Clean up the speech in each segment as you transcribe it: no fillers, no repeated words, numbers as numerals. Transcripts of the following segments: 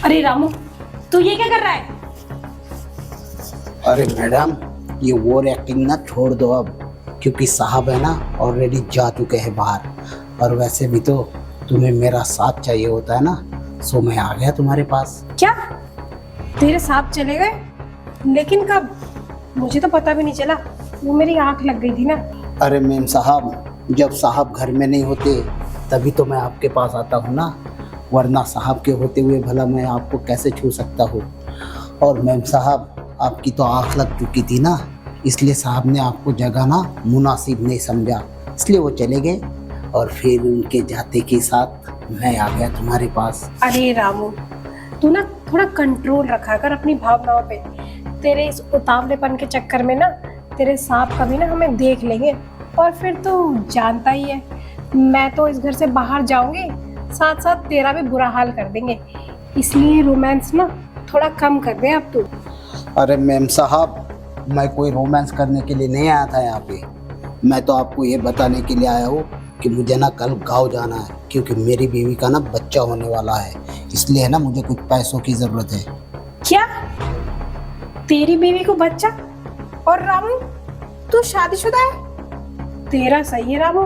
अरे रामू, तू ये क्या कर रहा है? अरे मैडम, ये वो एक्टिंग ना छोड़ दो अब, क्योंकि साहब है ना ऑलरेडी जा चुके हैं बाहर। और वैसे भी तो तुम्हें मेरा साथ चाहिए होता है ना, सो मैं आ गया तुम्हारे पास। क्या तेरे साथ चले गए? लेकिन कब? मुझे तो पता भी नहीं चला, वो मेरी आंख लग गई थी ना। अरे मैम साहब, जब साहब घर में नहीं होते तभी तो मैं आपके पास आता हूँ ना, वरना साहब के होते हुए भला मैं आपको कैसे छू सकता हूँ। और मैम साहब, आपकी तो आँख लग चुकी थी ना, इसलिए साहब ने आपको जगाना मुनासिब नहीं समझा, इसलिए वो चले गए। और फिर उनके जाते के साथ मैं आ गया तुम्हारे पास। अरे रामू, तू ना थोड़ा कंट्रोल रखा कर अपनी भावनाओं पे। तेरे इस उतावलेपन के चक्कर में ना तेरे सांप कभी ना हमें देख लेंगे, और फिर तो जानता ही है, मैं तो इस घर से बाहर जाऊंगी, साथ साथ तेरा भी बुरा हाल कर देंगे। इसलिए रोमांस ना थोड़ा कम कर दे अब तू। अरे मैम साहब, मैं कोई रोमांस करने के लिए नहीं आया था यहाँ पे। मैं तो आपको ये बताने के लिए आया हूँ कि मुझे ना कल गाँव जाना है, क्योंकि मेरी बीवी का ना बच्चा होने वाला है, इसलिए ना मुझे कुछ पैसों की ज़रूरत है। क्या? तेरी बीवी को बच्चा? और रामू, तू शादीशुदा है? तेरा सही है रामू,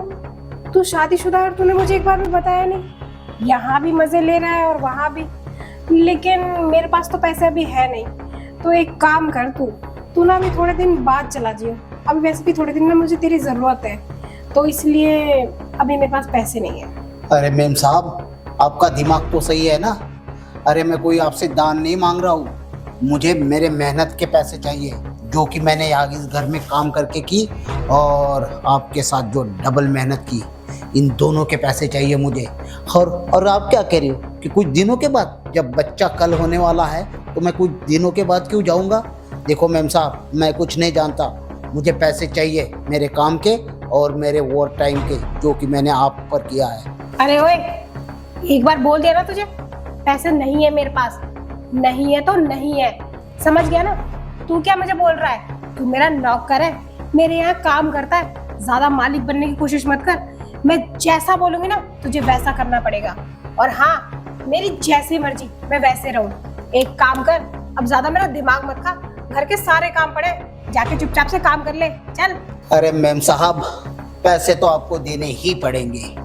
तू शादीशुदा है और तूने मुझे एक बार भी बताया नहीं। यहाँ भी मजे ले रहा है और वहाँ भी। लेकिन मेरे पास तो पैसे अभी है नहीं, तो एक काम कर, तू ना अभी थोड़े दिन बाद चला जियो। अभी वैसे भी थोड़े दिन में मुझे तेरी ज़रूरत है, तो इसलिए अभी मेरे पास पैसे नहीं है। अरे मैम साहब, आपका दिमाग तो सही है ना। अरे मैं कोई आपसे दान नहीं मांग रहा हूँ, मुझे मेरे मेहनत के पैसे चाहिए, जो कि मैंने यहाँ इस घर में काम करके की और आपके साथ जो डबल मेहनत की, इन दोनों के पैसे चाहिए मुझे। और आप क्या कह रही हो कि कुछ दिनों के बाद? जब बच्चा कल होने वाला है तो मैं कुछ दिनों के बाद क्यों जाऊँगा? देखो मैम साहब, मैं कुछ नहीं जानता, मुझे पैसे चाहिए मेरे काम के और मेरे ओवर टाइम के, जो कि मैंने आप पर किया है। अरे ओए, एक बार बोल दिया ना तुझे, पैसे नहीं है मेरे पास। नहीं है तो नहीं है, समझ गया ना? तू क्या मुझे बोल रहा है? तू मेरा नौकर है, मेरे यहाँ काम करता है, ज्यादा मालिक बनने की कोशिश मत कर। मैं जैसा बोलूंगी ना तुझे वैसा करना पड़ेगा। और हाँ, मेरी जैसी मर्जी मैं वैसे रहूं। एक काम कर, अब ज्यादा मेरा दिमाग मत खा, घर के सारे काम पड़े, जाके चुपचाप से काम कर ले, चल। अरे मैम साहब, पैसे तो आपको देने ही पड़ेंगे,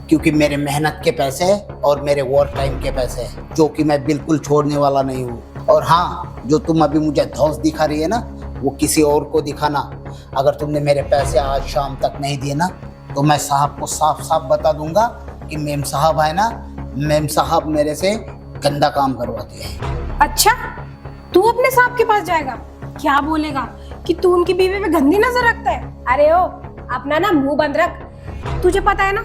क्योंकि मेरे मेहनत के पैसे हैं और मेरे ओवर टाइम के पैसे हैं, जो कि मैं बिल्कुल छोड़ने वाला नहीं हूँ। और हाँ, जो तुम अभी मुझे धौंस दिखा रही है ना, वो किसी और को दिखाना। अगर तुमने मेरे पैसे आज शाम तक नहीं दिए ना, तो मैं साहब को साफ साफ बता दूंगा कि मेम साहब है ना, मेम साहब मेरे से गंदा काम करवाती है। अच्छा, तू अपने साहब के पास जाएगा? क्या बोलेगा कि तू उनकी बीवी पे गंदी नजर रखता है? अरे ओ, अपना ना मुंह बंद रख। तुझे पता है ना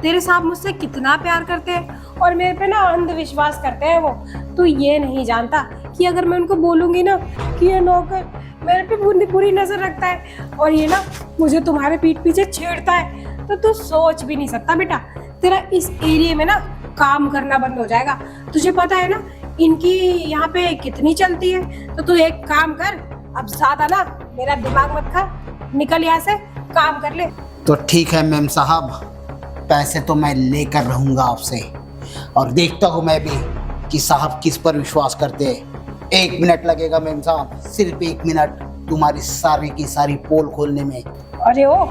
तेरे साहब मुझसे कितना प्यार करते हैं और मेरे पे ना अंधविश्वास करते हैं वो। तू ये नहीं जानता कि अगर मैं उनको बोलूंगी ना कि ये नौकर मेरे पे बुरी नजर रखता है और ये ना मुझे तुम्हारे पीठ पीछे छेड़ता है, तो तू सोच भी नहीं सकता बेटा, तेरा इस एरिया में ना काम करना बंद हो जाएगा। तुझे पता है ना इनकी यहाँ पे कितनी चलती है। तो तू एक काम कर, अब ज्यादा ना मेरा दिमाग मत खा, निकल यहाँ से, काम कर ले। तो ठीक है मेम साहब, पैसे तो मैं लेकर रहूंगा आपसे, और देखता हूँ मैं भी कि साहब किस पर विश्वास करते हैं। 1 मिनट लगेगा मेम साहब, सिर्फ 1 मिनट, तुम्हारी सारी की सारी पोल खोलने में। अरे ओ,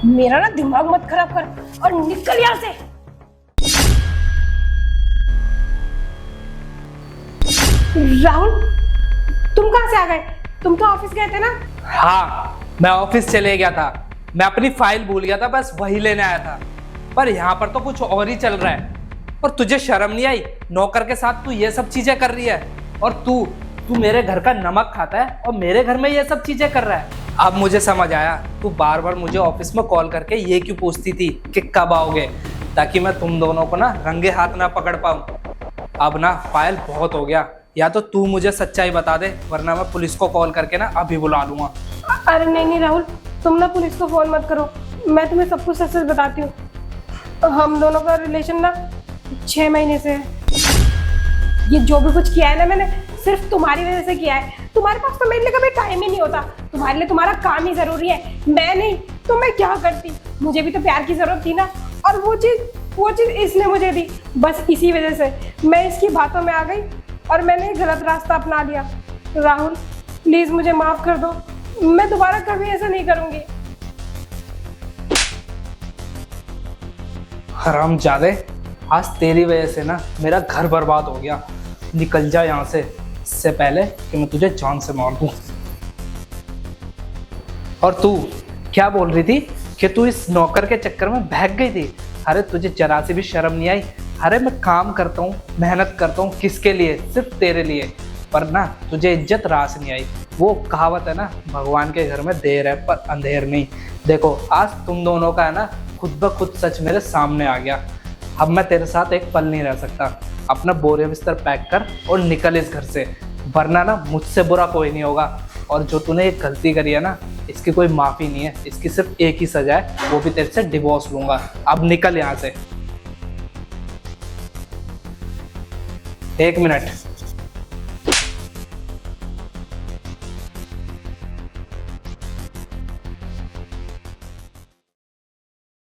मेरा ना दिमाग मत खराब कर और निकल यहाँ से। राहुल, तुम कहाँ से आ गए? तुम तो ऑफिस गए थे ना? हाँ, मैं ऑफिस चले गया था, मैं अपनी फाइल भूल गया था, बस वही लेने आया था। पर यहाँ पर तो कुछ और ही चल रहा है। और तुझे शर्म नहीं आई? नौकर के साथ तू ये सब चीजें कर रही है, और तू मेरे घर का नमक खाता है और मेरे घर में ये सब चीजें कर रहा है। अब मुझे समझ आया, तू बार बार मुझे ऑफिस में कॉल करके ये क्यों पूछती थी कि कब आओगे, ताकि मैं तुम दोनों को ना रंगे हाथ ना पकड़ पाऊं। अब ना फाइल बहुत हो गया, या तो तू मुझे सच्चाई बता दे, वरना मैं पुलिस को कॉल करके ना अभी बुला लूंगा। अरे नहीं राहुल, तुम ना पुलिस को फोन मत करो, मैं तुम्हें सब कुछ सच बताती हूँ। हम दोनों का रिलेशन ना 6 महीने से है। ये जो भी कुछ किया है ना मैंने, सिर्फ तुम्हारी वजह से किया है। तुम्हारे पास तो मेरे लिए कभी टाइम ही नहीं होता, तुम्हारे लिए तुम्हारा काम ही जरूरी है। मैं नहीं तो मैं क्या करती? मुझे भी तो प्यार की जरूरत थी ना, और वो चीज वो चीज़ इसने मुझे दी, बस इसी वजह से मैं इसकी बातों में आ गई और मैंने गलत रास्ता अपना लिया। राहुल प्लीज़ मुझे माफ़ कर दो, मैं दोबारा कभी ऐसा नहीं करूँगी। हरामजादे, आज तेरी वजह से ना मेरा घर बर्बाद हो गया। निकल जा यहाँ से, इससे पहले कि मैं तुझे जान से मार दूँ। और तू क्या बोल रही थी कि तू इस नौकर के चक्कर में भाग गई थी? अरे तुझे जरा सी भी शर्म नहीं आई? अरे मैं काम करता हूँ, मेहनत करता हूँ, किसके लिए? सिर्फ तेरे लिए। पर ना तुझे इज्जत रास नहीं आई। वो कहावत है ना, भगवान के घर में देर है पर अंधेर नहीं। देखो आज तुम दोनों का है ना खुद ब खुद सच मेरे सामने आ गया। अब मैं तेरे साथ एक पल नहीं रह सकता। अपना बोरे बिस्तर पैक कर और निकल इस घर से, वरना ना मुझसे बुरा कोई नहीं होगा। और जो तूने ये गलती करी है ना, इसकी कोई माफ़ी नहीं है, इसकी सिर्फ एक ही सजा है, वो भी तेरे से डिवोर्स लूँगा। अब निकल यहाँ से। 1 मिनट।